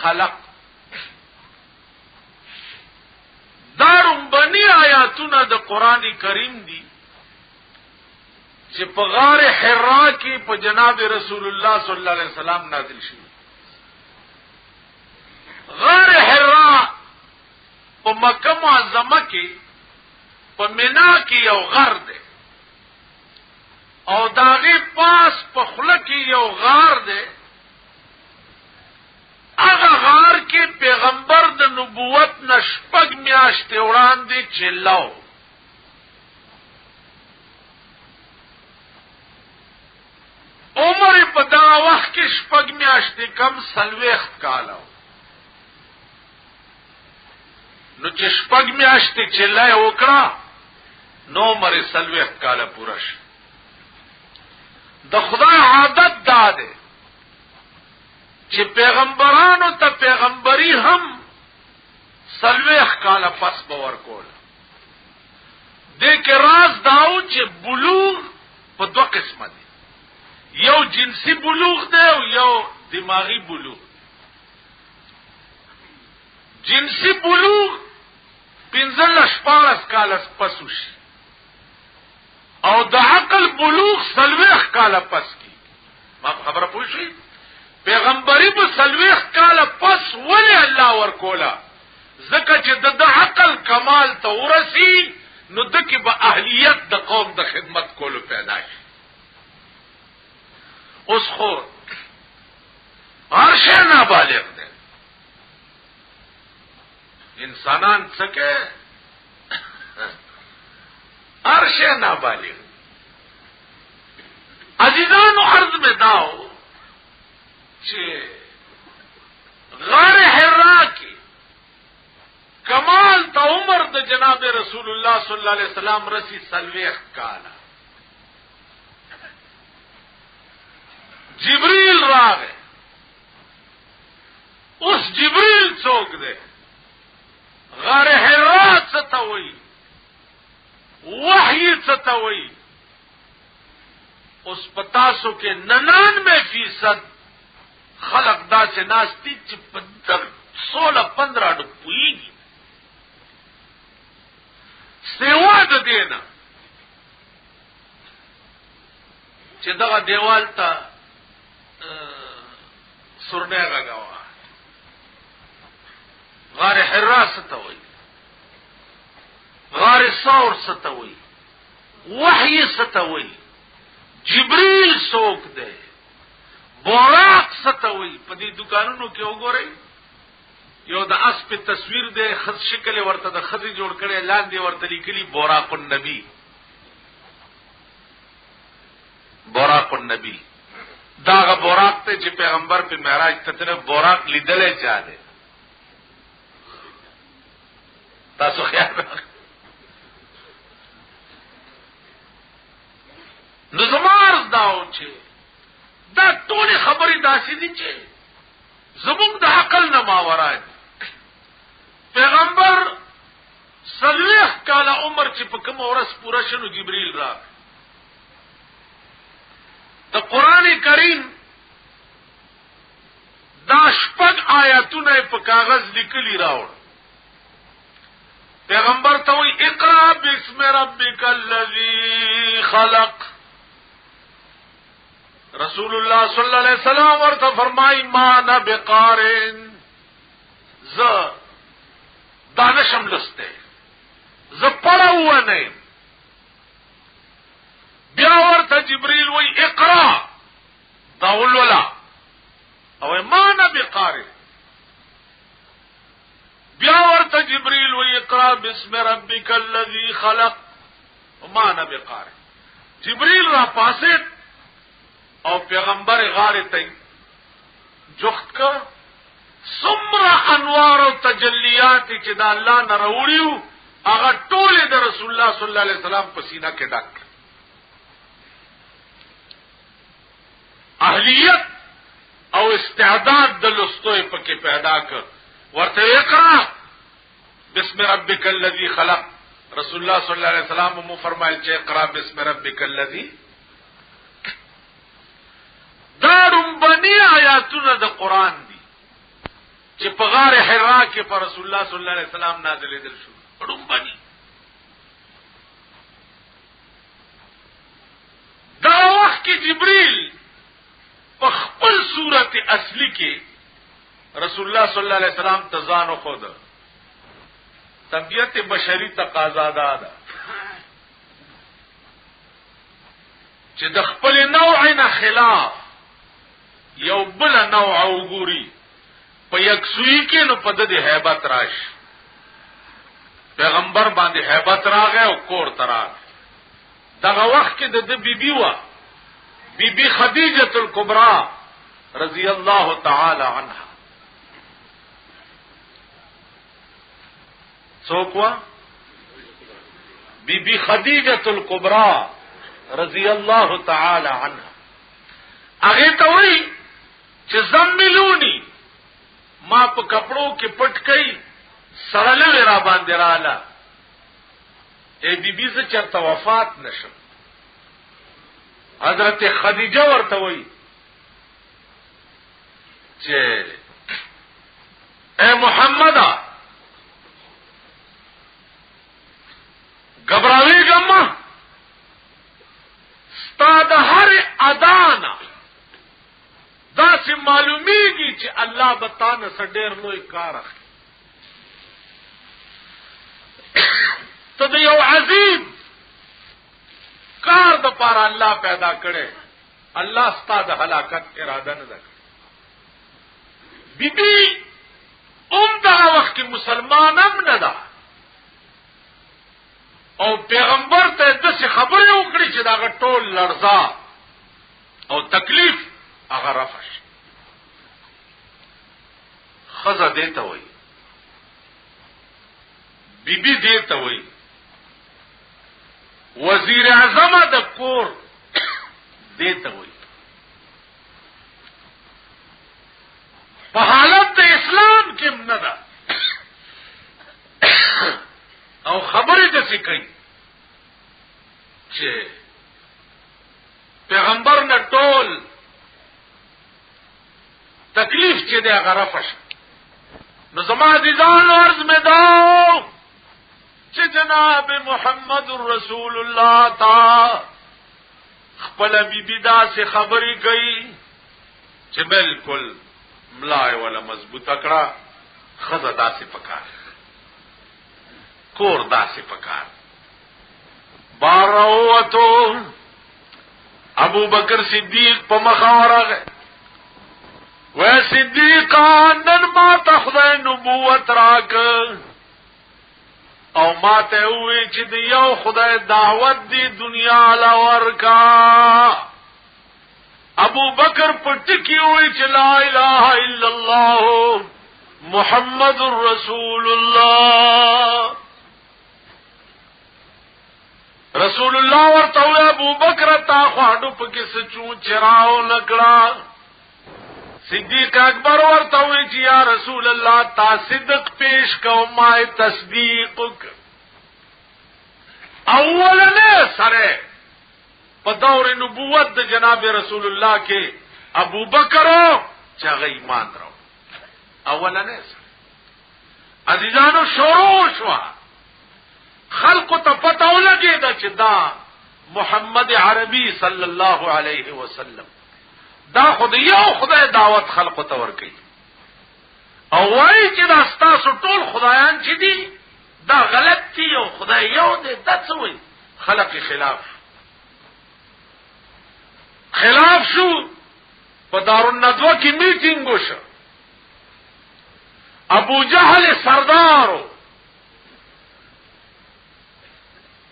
خلق. دارم بنی آیاتونه د قران کریم دي چې په غار حرا کې په جناب رسول الله صلی الله علیه وسلم نازل شي. غار حرا په مکه معظمه کې په مینا کې یو غار دی او داغه پاس په خله کې یو غار دی. هغه غار کې پیغمبر د نبوت نشپګ میاشتې وړاندې چلاو. عمر په دا وخت کې شپږ میاشتې کم 40 کاله. نو چې شپږ میاشتې چلای وکړه نو عمر 40 کاله پوره شي. د خدای عادت داده چې پیغمبرانو ته پیغمبري هم 40 کاله پس باور کول. دې کې راز داو چې بلوغ په دوه قسمه دي، یو جنسی بلوغ دی او یو دماغی بلوغ. جنسی بلوغ 15-14 کاله پس وشي او د عقل بلوغ 40 کاله پس کی. ما خبره پوه شئ؟ پیغمبري په 40 کاله پس ولې الله ورکولا؟ ځکه چې د عقل کمال ته ورسی نو دکې به اهلیت د قوم د خدمت کولو پیدا شي. اوس خو هر شی نابالغ دی. انسانان څکه هر شی نابالغ. عزیزانو عرض میں داو چې غار حرا کې کمال تا عمر د جناب رسول الله صلی الله علیه وسلم رسی 40 کاله. جبريل راغه. اوس جبريل څوک دی؟ غار حرا څه ته وایي؟ وحی څه ته وایي؟ اوس پتاسو کې 99% خلق دا چې ناستی چې په 16-15 ډو پویږي. سیوا د دینا چې دغه دیوال ته سرنه غاوا. غار حرا څه ته وایي؟ غار ثور څه ته وایي؟ وحی څه ته وایي؟ جبريل څوک دی؟ بوراق ستوي. په دې دکانونو کې وګورئ یو د اس په تصویر دی، خد شکل ورته د خدي جوړ کړي، لاندې ورته لیکلي بوراق النبی. بوراق النبی داغه بوراق ته چې پیغمبر په معراج ته تر بوراق لیدلې چا دی؟ تاسو خیال نو زمارز داو چې دا ټول خبرې داسې دي چې زموږ د عقل نه ماورا دي. پیغمبر 40 کاله عمر چې په کوم ورځ پوره شنو جبريل راغی. د قران کریم دا شپږ آیاتونه په کاغذ لیکلي راوړ. پیغمبر ته وی اقرا بسم ربک الذی خلق. رسول الله صلی الله علیه وسلم ورته فرمای ما نه بقارن، ز دانشم لسته، ز پړاو نه. بیا ورته جبريل وی اقرا داول ولا او ما نه بقارن. بیا ورته جبريل وی اقرا بسم ربک الذی خلق ما نه بقارن. جبريل را پاسه او پیغمبر غار ته جوخت کا سمرا انوار او تجلیات چې د الله نه راوړیو هغه ټول د رسول الله صلی الله علیه وسلم په سینه کې ډک. اهلیت او استعداد د لستوی پکې پیدا کړ. ورته اقرا بسم ربک الذی خلق. رسول الله صلی الله علیه وسلم مو فرمایل چې اقرا بسم ربک الذی. دارم لومبني آیاتونه د قران دي چې په غار حرا کې پر رسول الله صلی الله علیه وسلم نازلېدل شو. لومبني دا وخت کې جبريل په خپل صورت اصلي کې رسول الله صلی الله علیه وسلم تزان خود طبیعت بشری تقاضا ده چې د خپل نوع نه خلاف یو بل نوع وګوري په یکسوی کې نو په د هیبت راش پیغمبر باندې هیبت راغی او کور تراغ. دغه وخت کې د بیبي وا بیبي خدیجه الکبرى رضی الله تعالی عنها څوک بیبي خدیجه الکبرى رضی الله تعالی عنها. هغه ته وی چې زملونی ما په کپړو کې پټ کړي سره را باندې رااله ای بیبي ز چرته وفات نشم. حضرت خدیجه ورته وی چې اے محمد غبراوی ګما ستاد هر ادانا دا چې معلومیږي چې الله بتانه سډیر لوی کار اخلي. ته د یو عظیم کار د پاره الله پیدا کړي. الله ستاد هلاکت اراده نه وکړي. بیبي دا وخت مسلمان هم نه ده او پیغمبر ته داسې خبرې وکړي چې دا ټول لړزا او تکلیف هغه رفش. خزه دیته وای بیبي دیته وای وزیر اعظم د کور دیته وای. په حالت د اسلام کې نه ده او خبرې د څه کوي چې پیغمبر نه ټول تکلیف چې دی هغه رفش. نو زما عزیزان عرض مې داو چې جناب محمد رسول الله تا خپل بیبي داسې خبرې کوي چې بالکل ملای ولا مضبوطه کړه. خزه داسې پکار کور داسې پکار. باروتو ابو بکر صدیق په مخاورغه و صدیقان نن ما تخدای نبوت راک او ما ته وی چې د یو خدای دعوت دی دنیا لورکا. ابو بکر پټکی وی چې لا اله الا الله محمد رسول الله. رسول الله ورته ابو بکر تا خواډو پکې سچو چراو نکړه. صدیق اکبر ورته وی چې یا رسول الله تا صدق پیش کو ما تصدیق. اولنه سره په دور نبوت د جناب رسول الله کې ابو بکر چې ایمان راو اولنه سره. عزیزانو شروع شو خلق ته پته ولګی دا چې دا محمد عربي صلی الله علیه وسلم دا خدای دعوت خلق ته ورکي او وایي چې دا ستاسو ټول خدایان چې دي دا غلط دي او خدای یو دی. دا څه وایي خلق خلاف شو. په دارالندوه کې میټینګ وشو. ابو جهل سردارو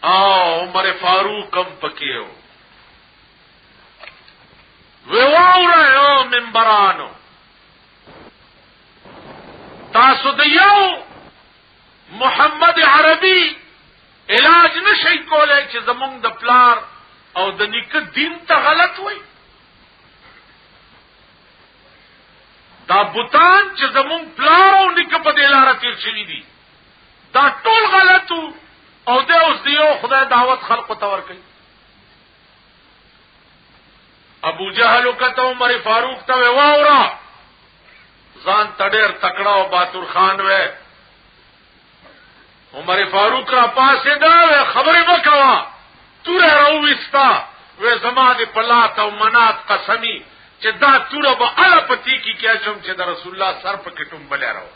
عمر فاروق هم پکیو ویواورا منبرانو تاسو د یو محمد عربي علاج نشي کولای چې زمونږ د پلار او د نیکه دین ته غلط وای. دا بوتان چې زمونږ پلار او نیکه په دې لار تیر شوي دي دا ټول غلطو او د اوس دیو خدای دعوت خلق ته ورکړي. ابو جهل کته عمر فاروق ته واورا ځان تډیر تکړه او باتور خان وې عمر فاروق را پاسه دا خبره وکوا توره راوستا وې زما دې پلات او منات قسمی چې دا توره به اړه پتی کی کیا چم چې د رسول الله سر په کټم بلې راو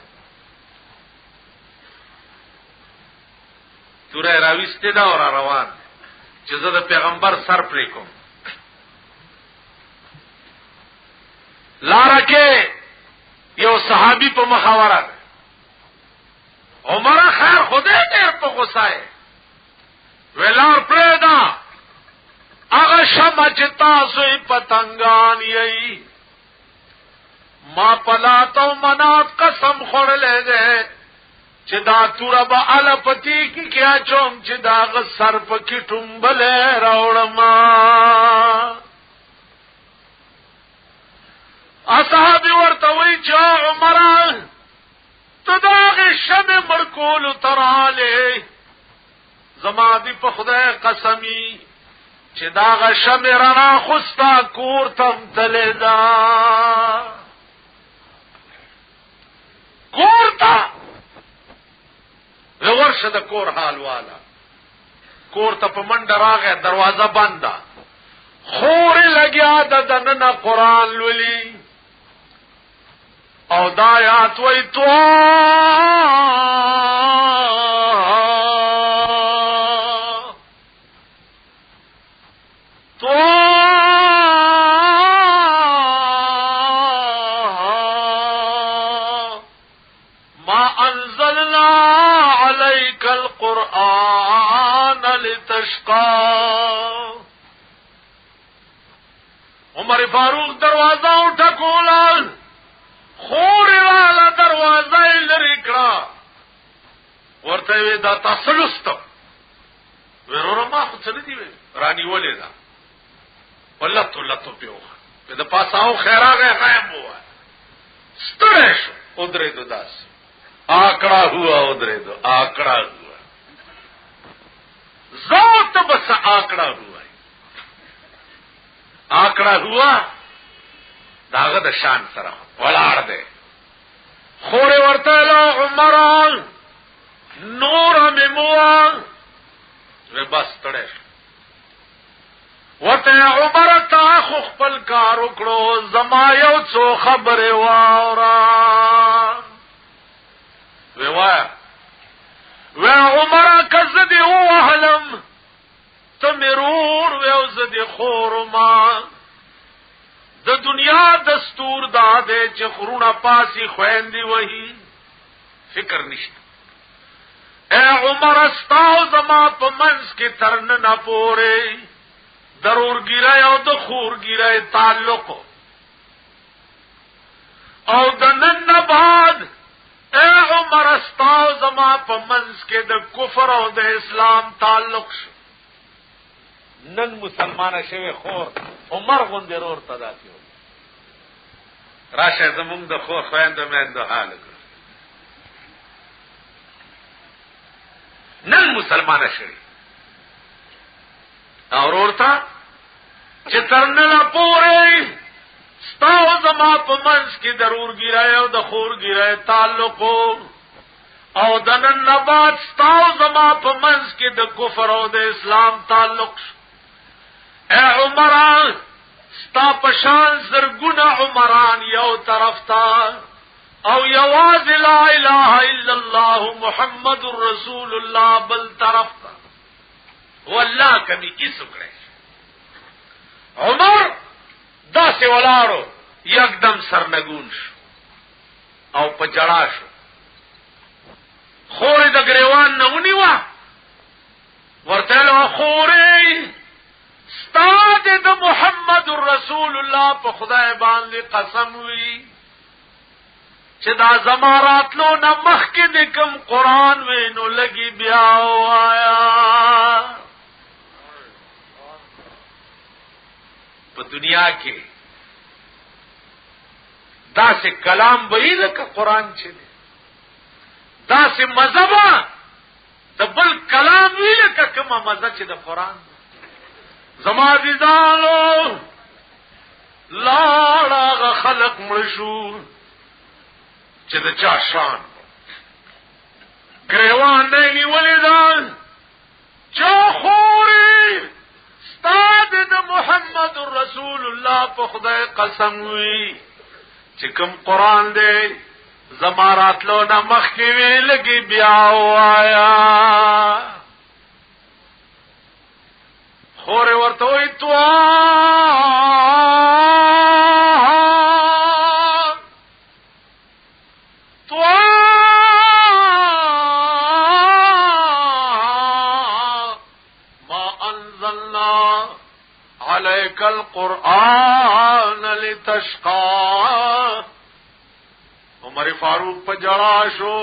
توره راوسته دا اور روان چې زه د پیغمبر سر پرې کوم لاره کې یو صحابي په مخاوره عمر خیر خدای ډېر په غوسه ویلار پرېدا هغه شمع چې تاسو یې پتنګان یې ما پلاتو منات قسم خوړلې ده چې دا توره به الپتی کی کیا چوم چې دا غ سر په کې ټومبله راوړما اصحاب ورته وی چې عمر ته دا شمع مرکول تراله زما دی په خدای قسمی چې دا شمع رڼا خوستا کور تم تلدا کور تا ورشه د کور حال والا کور ته په منډه راغی دروازه بنده خور لګیا د دننه قران لولي او دایات وی تو ما انزلنا عليك القرآن لتشقى عمر فاروق دروازه اٹھکولان خور والا دروازه لري کړه ورته وی دا تاسو لستو ورور ما خو څه دی رانی ولې دا والله تو پیوخه د پاساو خیراغه غایب هوا سترش ادره دو داس آکڑا ہوا ادره دو آکڑا ہوا ذات بس آکڑا ہوا آکڑا ہوا داغه د شان سره ولاړ دی خور ورته له عمران نور مموان و بس تړه ورته عمر تا خو خپل کار وکړو زما یو څو خبره واورا و عمر کزدی وهلم تمرور و زدی خورما د دنیا دستور دا دے چې خرونه پاسی خويندې وਹੀ فکر نشته اے عمر استاو زما په منځ کې ترن نه پوره ضرور ګیرای او د خور ګیرای تعلق او د نن بعد اے عمر استاو زما په منځ کې د کفر او د اسلام تعلق شو نن مسلمانه شوی خور عمر غوندې رور تدا کیو راشه زمونږ د خور خويند مې د حال کړ نن مسلمانه شوی اور ورته چې ترنه پورې ستاو زما په منځ کې ضرور ګیرای او د خور ګیرای تعلق او د نن بعد ستاو زما په منځ کې د کفر او د اسلام تعلق اے عمران ستا پشان زرگونه عمران یو طرف تا او یواز لا الہ الا اللہ محمد رسول اللہ بل طرف تا واللہ کمی کی سکڑے عمر دا سے ولارو یکدم سرنگون شو او پجڑا شو خوری دا گریوان نونی وا ورتلو خوری استاد د محمد رسول الله په خدای باندې قسم وی چې دا زماراتلو نه مخکې د کوم قران وینو لګي بیا وایا په دنیا کې دا سه کلام وی لکه قران چې دا سه مذهب د بل کلام وی لکه کومه مزه چې د قران زما عزیزانو لاړه خلق مړ شو چې د چا شان گریوان نه نیولې ده چا خوري استاد د محمد رسول الله په خدای قسم وی چې کوم قران دی زمارات لو نه مخکې وی لګي بیا وایا خور ورته وی تو القرآن لتشقى عمر فاروق په جړا شو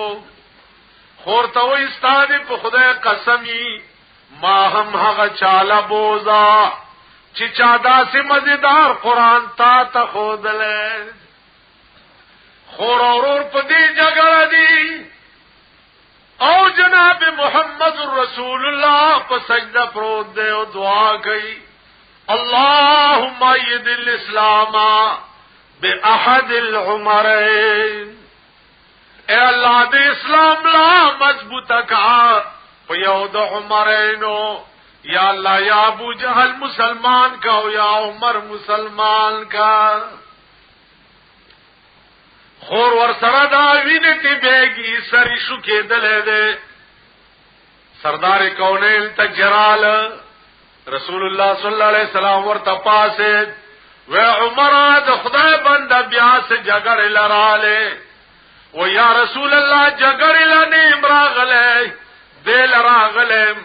خور ته وې استاد په خدای قسمی ما هم هغه چاله بوزا چې چا داسې مزیدار قرآن تا ته خودلې خور اورور په دې جګړه دي او جناب محمد رسول الله په سجده پروت دی او دعا کوي اللهم ايد الاسلام باحد العمرين اے اللہ دے اسلام لا مضبوط کا یو د عمرینو یا اللہ یا ابو جہل مسلمان کا او یا عمر مسلمان کا خور ور سره دا وینه تی بیگی سری شو کېدلې ده سردار کونیل تجرال رسول الله صلی الله علیه وسلم ورته پاسه و عمر د خدای بنده بیا سے جګړه لراله و یا رسول الله جګړه لنی امراغله دل راغله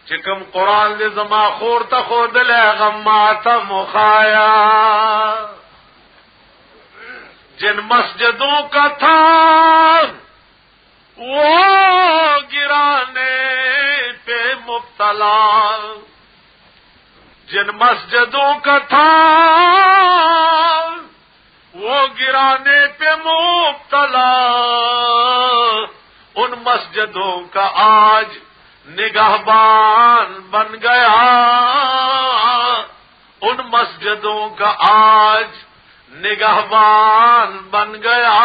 چې کوم قران دې زما خور ته خودله غماته مخایا جن مسجدوں کا تھا وہ گرانے پہ مبتلا جن مسجدوں کا تھا وہ گرانے پہ مبتلا ان مسجدوں کا آج نگہبان بن گیا ان مسجدوں کا آج نگہبان بن گیا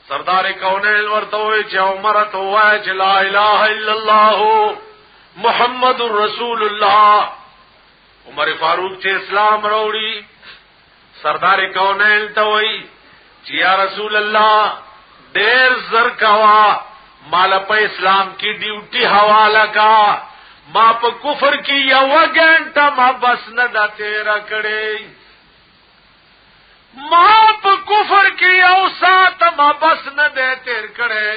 سردار کونیل ورته وی چې عمر ته وای چې لا اله الا الله محمد رسول الله عمر فاروق چې اسلام وروړي سردار کونیل ته وی چې یا رسول الله ډېر زر کوا مال په اسلام کی ډیوټي حواله کا ما په کفر کې یو غنټه ما بس نه دا تیرا کړې ما په کفر کې یو سات ما بس نه دې تیر کړې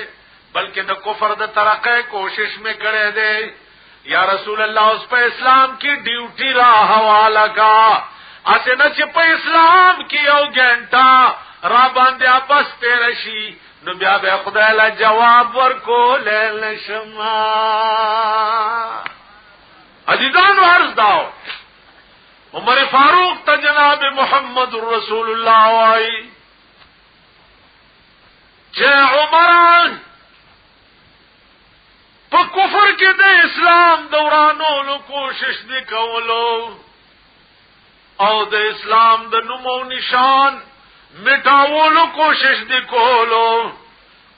بلکې د کفر د ترقې کوشش مې کړې ده یا رسول الله اوس په اسلام کې ډیوټي را حواله کا اته نه چې په اسلام کې یو غنټه را باندې اپس تیر شي نو بیا به خدای له جواب ورکول نشما عزیزان عرض داو عمر فاروق تا جناب محمد رسول اللہ وائی چه عمران پا کفر کی دے اسلام دورانولو کوشش دی کولو او دے اسلام دا نمو نشان مٹاولو کوشش دی کولو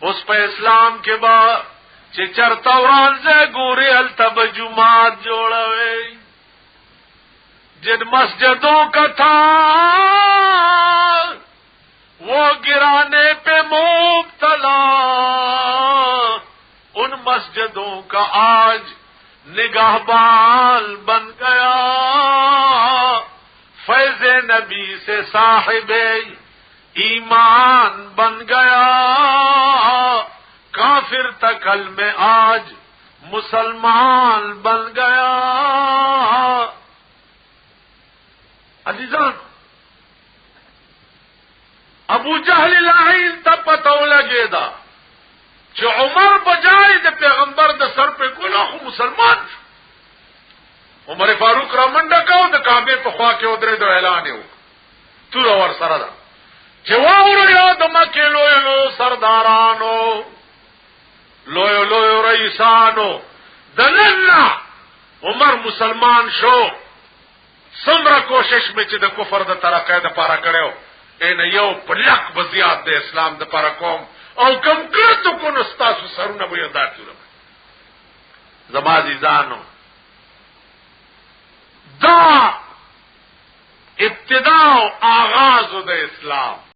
اس پا اسلام کے بعد چې چرتا ورانځه ګوري التب جمعات جوړوي جن مسجدوں کا تھا وہ گرانے پہ مبتلا ان مسجدوں کا آج نگہبان بن گیا فیض نبی سے صاحب ایمان بن گیا کافر تکل میں آج مسلمان بن گیا عزیزان ابو جہل لعین تا پتو لگے دا چې عمر بجائے د پیغمبر د سر په ګلو خو مسلمان عمر فاروق را منډه کاو د کعبه په خوا کې ودرې د اعلان یو تور ور سره دا چې واوریا د مکه لوی سردارانو لویو لویو رئیسانو دلنا عمر مسلمان شو سمره کوشش می چې د کفر د ترقه د پاره کړو ان یو پلک بزیات د اسلام د پاره کوم او کم کړو کو نو تاسو سرونه به یاد کړو زما عزیزانو دا ابتدا او آغاز د اسلام